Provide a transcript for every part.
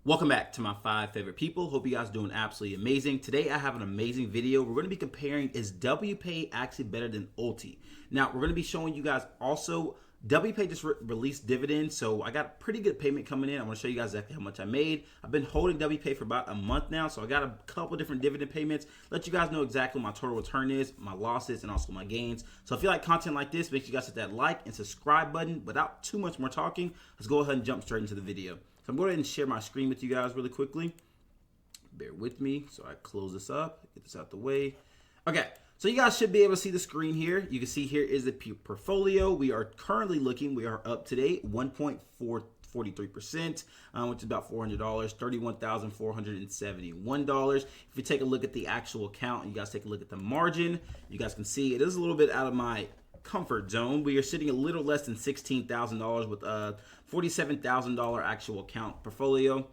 Welcome back to my 5 favorite people. Hope you guys are doing absolutely amazing. Today I have an amazing video. We're going to be comparing, is WPAY actually better than ULTY? Now we're going to be showing you guys also, WPAY just released Dividend, so I got a pretty good payment coming in. I'm going to show you guys exactly how much I made. I've been holding WPAY for about a month now, so I got a couple different dividend payments. Let you guys know exactly what my total return is, my losses, and also my gains. So if you like content like this, make sure you guys hit that like and subscribe button. Without too much more talking, let's go ahead and jump straight into the video. So I'm going to go ahead and share my screen with you guys really quickly. Bear with me. So I close this up, get this out the way. Okay, so you guys should be able to see the screen here. You can see here is the portfolio. We are currently looking, we are up to date 1.43%, which is about $400, $31,471. If you take a look at the actual account, and you guys take a look at the margin, you guys can see it is a little bit out of my comfort zone. We are sitting a little less than $16,000 with a $47,000 actual account portfolio.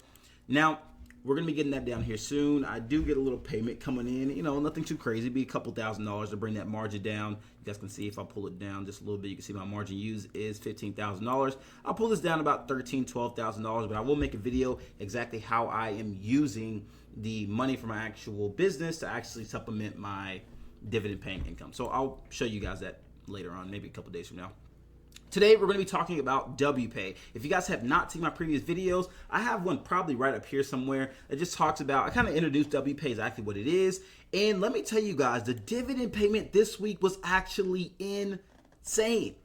Now we're gonna be getting that down here soon. I do get a little payment coming in, you know, nothing too crazy, be a couple $1,000s to bring that margin down. You guys can see if I pull it down just a little bit, you can see my margin used is $15,000. I'll pull this down about $13,000, $12,000, but I will make a video exactly how I am using the money from my actual business to actually supplement my dividend paying income. So I'll show you guys that later on, maybe a couple days from now. Today, we're going to be talking about WPAY. If you guys have not seen my previous videos, I have one probably right up here somewhere that just talks about, I kind of introduced WPAY, exactly what it is. And let me tell you guys, the dividend payment this week was actually insane.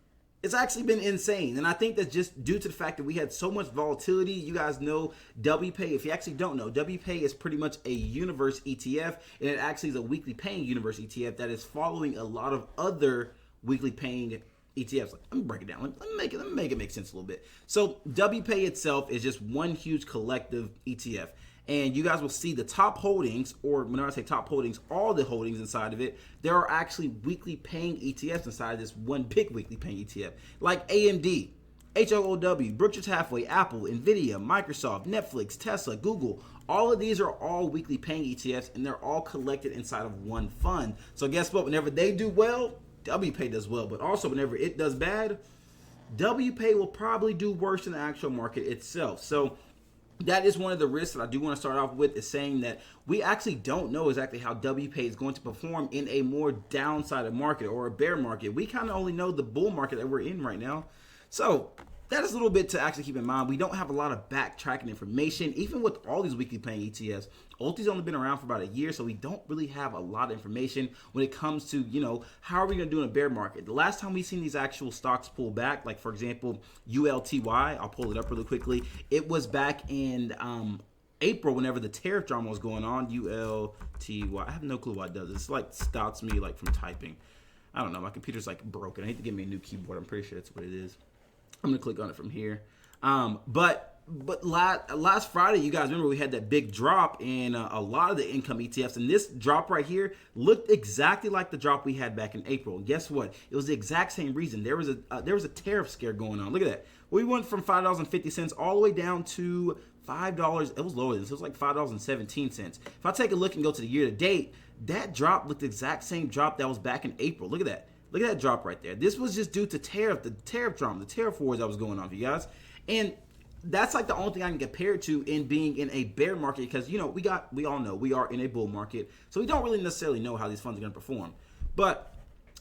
It's actually been insane. And I think that's just due to the fact that we had so much volatility. You guys know WPAY. If you actually don't know, WPAY is pretty much a universe ETF. And it actually is a weekly paying universe ETF that is following a lot of other weekly paying ETFs. Let me break it down. Let me make it make sense a little bit. So WPAY itself is just one huge collective ETF. And you guys will see the top holdings, or when I say top holdings, all the holdings inside of it, there are actually weekly paying ETFs inside this one big weekly paying ETF. Like AMD, HLOW, Berkshire Hathaway, Apple, Nvidia, Microsoft, Netflix, Tesla, Google. All of these are all weekly paying ETFs, and they're all collected inside of one fund. So guess what? Whenever they do well, WPAY does well, but also whenever it does bad, WPAY will probably do worse than the actual market itself. So that is one of the risks that I do want to start off with, is saying that we actually don't know exactly how WPAY is going to perform in a more downside market or a bear market. We kind of only know the bull market that we're in right now. So that is a little bit to actually keep in mind. We don't have a lot of backtracking information, even with all these weekly paying ETFs. ULTY's only been around for about a year, so we don't really have a lot of information when it comes to, you know, how are we going to do in a bear market. The last time we've seen these actual stocks pull back, like for example, ULTY, I'll pull it up really quickly. It was back in April, whenever the tariff drama was going on. ULTY, I have no clue why it does. It's like stops me like from typing. I don't know. My computer's like broken. I need to get me a new keyboard. I'm pretty sure that's what it is. I'm gonna click on it from here. But last Friday, you guys remember we had that big drop in a lot of the income ETFs, and this drop right here looked exactly like the drop we had back in April. And guess what? It was the exact same reason. There was a tariff scare going on. Look at that. We went from $5.50 all the way down to $5. It was lower than this. It was like $5.17. If I take a look and go to the year to date, that drop looked the exact same drop that was back in April. Look at that. Look at that drop right there. This was just due to the tariff drama, the tariff wars that was going on for you guys. And that's like the only thing I can compare it to in being in a bear market, because, you know, we all know we are in a bull market. So we don't really necessarily know how these funds are going to perform. But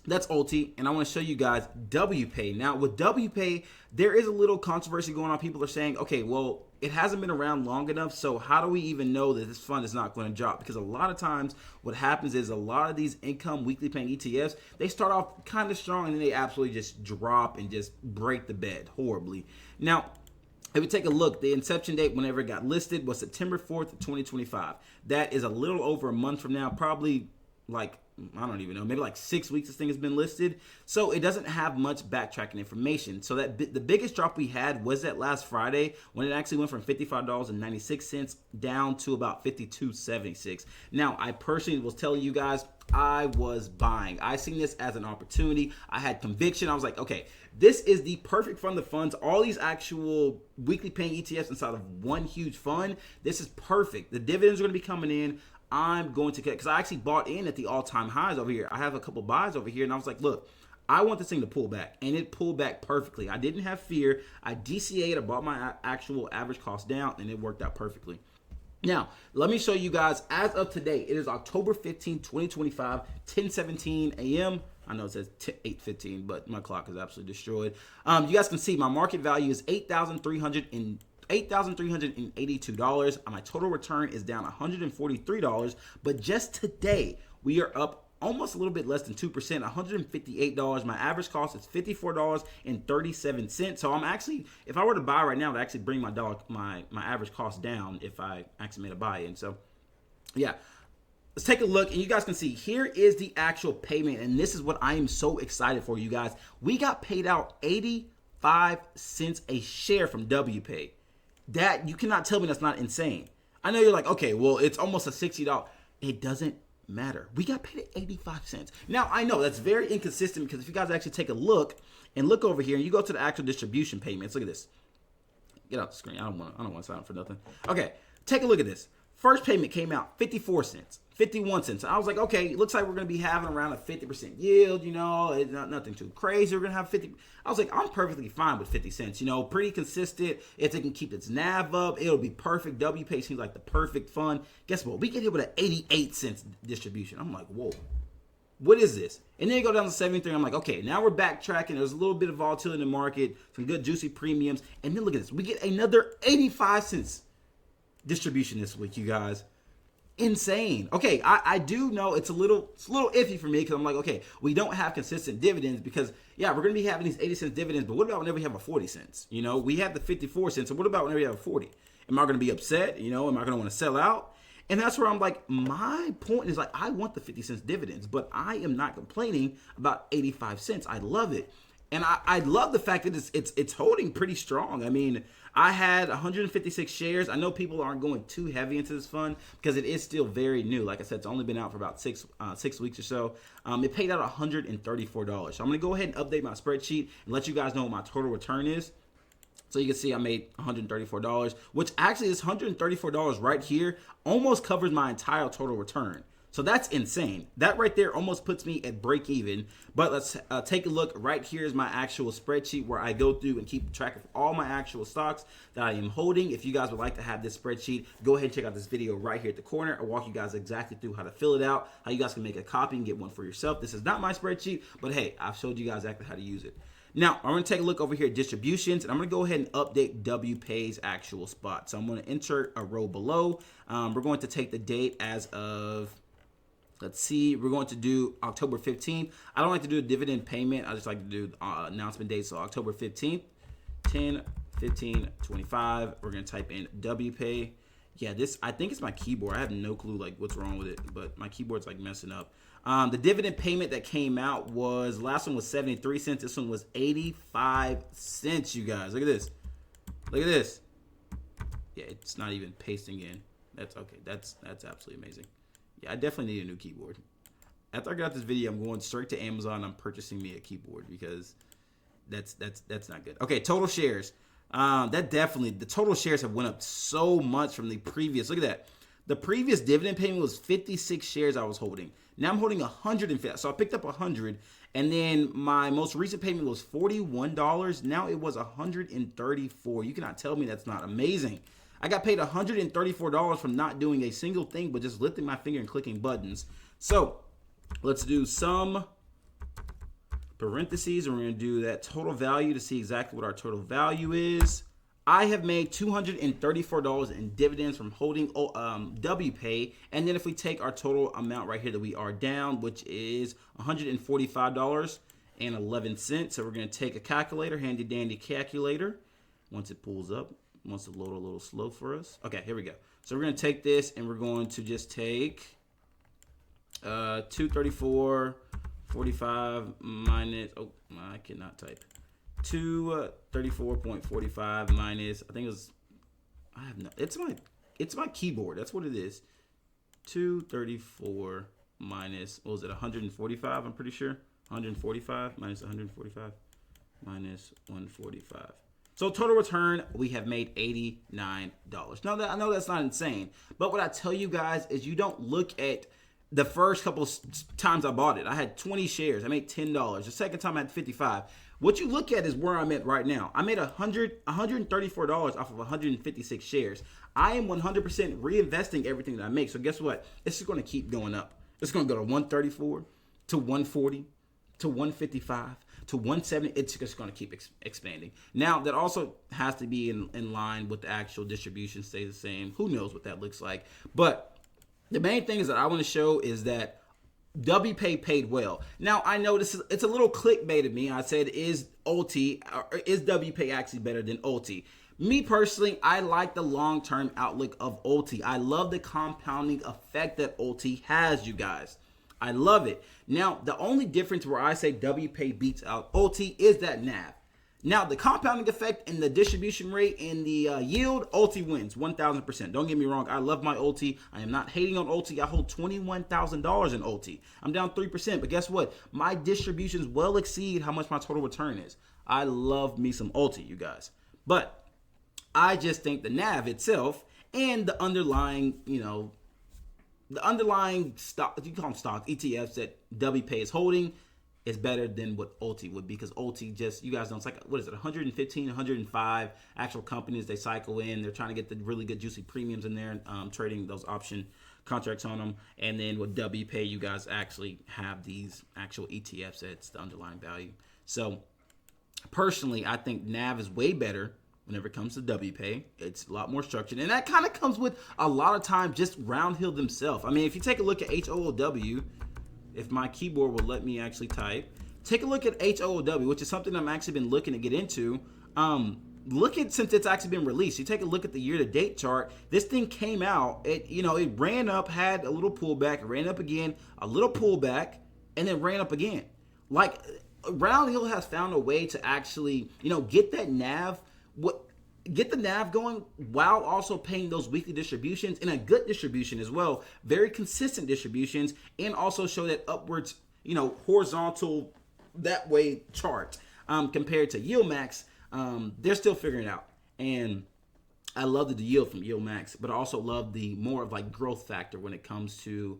that's ULTY, and I want to show you guys WPAY. Now, with WPAY, there is a little controversy going on. People are saying, okay, well, it hasn't been around long enough, so how do we even know that this fund is not going to drop? Because a lot of times what happens is a lot of these income weekly paying ETFs, they start off kind of strong, and then they absolutely just drop and just break the bed horribly. Now, if we take a look, the inception date whenever it got listed was September 4th, 2025. That is a little over a month from now, probably like, I don't even know, maybe like 6 weeks this thing has been listed. So it doesn't have much backtracking information. So that the biggest drop we had was that last Friday, when it actually went from $55.96 down to about $52.76. Now, I personally was telling you guys, I was buying. I seen this as an opportunity. I had conviction. I was like, okay, this is the perfect fund of funds. All these actual weekly paying ETFs inside of one huge fund. This is perfect. The dividends are going to be coming in. I'm going to get, because I actually bought in at the all-time highs over here. I have a couple buys over here, and I was like, look, I want this thing to pull back, and it pulled back perfectly. I didn't have fear. I DCA'd, I brought my actual average cost down, and it worked out perfectly. Now, let me show you guys, as of today, it is October 15, 2025, 10:17 a.m. I know it says 8:15, but my clock is absolutely destroyed. You guys can see my market value is $8,382. My total return is down $143, but just today, we are up almost a little bit less than 2%, $158. My average cost is $54.37. So I'm actually, if I were to buy right now, to actually bring my average cost down if I actually made a buy-in. So yeah, let's take a look, and you guys can see here is the actual payment, and this is what I am so excited for, you guys. We got paid out 85 cents a share from WPAY. That, you cannot tell me that's not insane. I know you're like, okay, well, it's almost a $60. It doesn't matter. We got paid at 85 cents. Now, I know that's very inconsistent, because if you guys actually take a look and look over here and you go to the actual distribution payments, look at this. Get out the screen. I don't want to sign up for nothing. Okay, take a look at this. First payment came out 54 cents, 51 cents. I was like, okay, it looks like we're going to be having around a 50% yield, you know, it's not nothing too crazy. We're going to have 50. I was like, I'm perfectly fine with 50 cents, you know, pretty consistent. If it can keep its NAV up, it'll be perfect. WPAY seems like the perfect fund. Guess what? We get hit with an 88 cents distribution. I'm like, whoa, what is this? And then you go down to 73. I'm like, okay, now we're backtracking. There's a little bit of volatility in the market, some good juicy premiums. And then look at this. We get another 85 cents distribution this week, you guys. Insane. Okay, I do know it's a little iffy for me, because I'm like, okay, we don't have consistent dividends, because yeah, we're gonna be having these 80 cents dividends, but what about whenever we have a 40 cents? You know, we have the 54 cents, so what about whenever we have a 40? Am I gonna be upset? You know, am I gonna want to sell out? And that's where I'm like, my point is like, I want the 50 cents dividends, but I am not complaining about 85 cents. I love it. And I love the fact that it's holding pretty strong. I mean, I had 156 shares. I know people aren't going too heavy into this fund, because it is still very new. Like I said, it's only been out for about six weeks or so. It paid out $134. So I'm going to go ahead and update my spreadsheet and let you guys know what my total return is. So you can see I made $134, which actually this $134 right here almost covers my entire total return. So that's insane. That right there almost puts me at break even. But let's take a look. Right here is my actual spreadsheet where I go through and keep track of all my actual stocks that I am holding. If you guys would like to have this spreadsheet, go ahead and check out this video right here at the corner. I'll walk you guys exactly through how to fill it out, how you guys can make a copy and get one for yourself. This is not my spreadsheet, but hey, I've showed you guys exactly how to use it. Now, I'm going to take a look over here at distributions, and I'm going to go ahead and update WPAY's actual spot. So I'm going to insert a row below. We're going to take the date as of, let's see, we're going to do October 15th. I don't like to do a dividend payment. I just like to do announcement date. So October 15th, 10/15/25. We're going to type in WPAY. Yeah, this, I think it's my keyboard. I have no clue like what's wrong with it, but my keyboard's like messing up. The dividend payment that came out was, last one was 73 cents. This one was 85 cents, you guys. Look at this. Look at this. Yeah, it's not even pasting in. That's okay. That's absolutely amazing. Yeah, I definitely need a new keyboard. After I got this video, I'm going straight to Amazon. I'm purchasing me a keyboard, because that's not good. Okay, total shares. The total shares have went up so much from the previous. Look at that. The previous dividend payment was 56 shares I was holding. Now I'm holding 150. So I picked up 100, and then my most recent payment was $41. Now it was 134. You cannot tell me that's not amazing. I got paid $134 from not doing a single thing, but just lifting my finger and clicking buttons. So let's do some parentheses, and we're going to do that total value to see exactly what our total value is. I have made $234 in dividends from holding WPAY. And then if we take our total amount right here that we are down, which is $145.11. So we're going to take a calculator, handy dandy calculator. Once it pulls up, wants to load a little slow for us. Okay, here we go. So we're going to take this, and we're going to just take 234.45 minus, oh, I cannot type. 234.45 minus, I think it was, I have no, it's my keyboard. That's what it is. 234 minus, what was it, 145? I'm pretty sure. 145 minus 145 minus 145. So total return, we have made $89. Now, I know that's not insane, but what I tell you guys is you don't look at the first couple times I bought it, I had 20 shares. I made $10. The second time I had 55. What you look at is where I'm at right now. I made $134 off of 156 shares. I am 100% reinvesting everything that I make. So guess what? It's just going to keep going up. It's going to go to 134 to 140 to 155 to 170. It's just going to keep expanding. Now, that also has to be in line with the actual distribution stay the same. Who knows what that looks like? But the main thing is that I want to show is that WPAY paid well. Now, I know it's a little clickbait of me. I said, is ULTY or is WPAY actually better than ULTY? Me personally, I like the long-term outlook of ULTY. I love the compounding effect that ULTY has, you guys. I love it. Now, the only difference where I say WPAY beats out ULTY is that NAV. Now, the compounding effect and the distribution rate and the yield, ULTY wins 1,000%. Don't get me wrong. I love my ULTY. I am not hating on ULTY. I hold $21,000 in ULTY. I'm down 3%. But guess what? My distributions well exceed how much my total return is. I love me some ULTY, you guys. But I just think the NAV itself and the underlying, the underlying stock, you call them stocks, ETFs that WPAY is holding, is better than what ULTY would be, because ULTY just, you guys know, it's like, what is it, 115, 105 actual companies they cycle in. They're trying to get the really good juicy premiums in there, trading those option contracts on them. And then with WPAY, you guys actually have these actual ETFs that's the underlying value. So personally, I think NAV is way better whenever it comes to WPAY. It's a lot more structured. And that kind of comes with a lot of times just Roundhill themselves. I mean, if you take a look at HOOW, if my keyboard will let me actually type, take a look at HOOW, which is something I'm actually been looking to get into. Look at, since it's actually been released, you take a look at the year-to-date chart. This thing came out, it ran up, had a little pullback, it ran up again, a little pullback, and then ran up again. Like, Roundhill has found a way to actually, get that NAV, get the NAV going while also paying those weekly distributions, and a good distribution as well, very consistent distributions, and also show that upwards, horizontal that way chart compared to YieldMax. They're still figuring it out, and I love the yield from YieldMax, but I also love the more of like growth factor when it comes to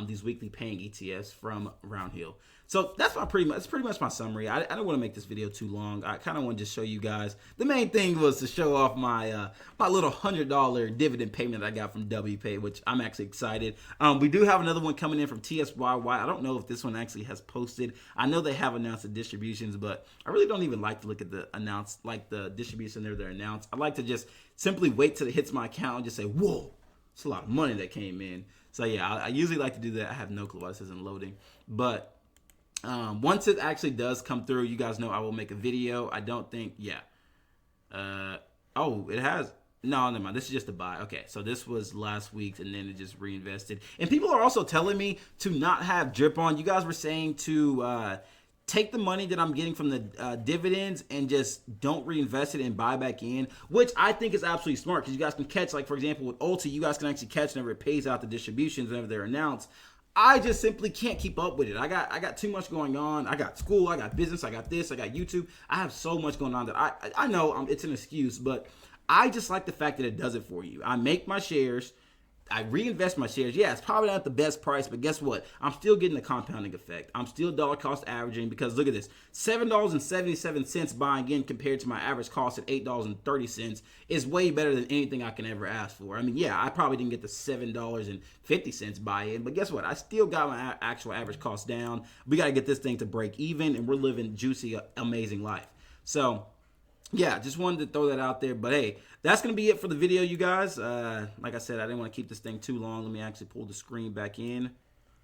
these weekly paying ETFs from Roundhill. So that's pretty much my summary. I don't want to make this video too long. I kind of want to just show you guys. The main thing was to show off my my little $100 dividend payment I got from WPAY, which I'm actually excited. We do have another one coming in from TSYY. I don't know if this one actually has posted. I know they have announced the distributions, but I really don't even like to look at the distribution there they're announced. I like to just simply wait till it hits my account and just say, whoa, it's a lot of money that came in. So yeah, I usually like to do that. I have no clue why this isn't loading, but once it actually does come through, you guys know I will make a video. I don't think, oh, it has. No, never mind. This is just a buy. Okay, so this was last week's, and then it just reinvested. And people are also telling me to not have drip on. You guys were saying to take the money that I'm getting from the dividends and just don't reinvest it and buy back in, which I think is absolutely smart, because you guys can catch, like for example with ULTY, you guys can actually catch whenever it pays out the distributions whenever they're announced. I just simply can't keep up with it. I got too much going on. I got school, I got business, I got this, I got YouTube. I have so much going on that I know it's an excuse, but I just like the fact that it does it for you. I make my shares, I reinvest my shares. Yeah, it's probably not the best price, but guess what? I'm still getting the compounding effect. I'm still dollar cost averaging, because look at this. $7.77 buying in compared to my average cost at $8.30 is way better than anything I can ever ask for. I mean, yeah, I probably didn't get the $7.50 buy in, but guess what? I still got my actual average cost down. We got to get this thing to break even, and we're living juicy, amazing life. So yeah, just wanted to throw that out there. But hey, that's going to be it for the video, you guys. Like I said, I didn't want to keep this thing too long. Let me actually pull the screen back in.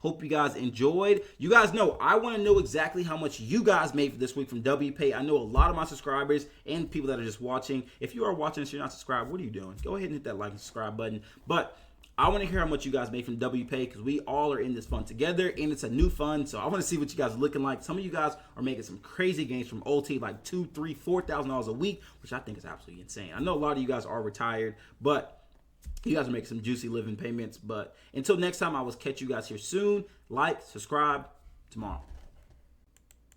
Hope you guys enjoyed. You guys know, I want to know exactly how much you guys made for this week from WPAY. I know a lot of my subscribers and people that are just watching. If you are watching this, you're not subscribed, what are you doing? Go ahead and hit that like and subscribe button. But I want to hear how much you guys made from WPAY, because we all are in this fund together, and it's a new fund. So I want to see what you guys are looking like. Some of you guys are making some crazy gains from ULTY, like $2,000, $3,000, $4,000 a week, which I think is absolutely insane. I know a lot of you guys are retired, but you guys are making some juicy living payments. But until next time, I will catch you guys here soon. Like, subscribe tomorrow.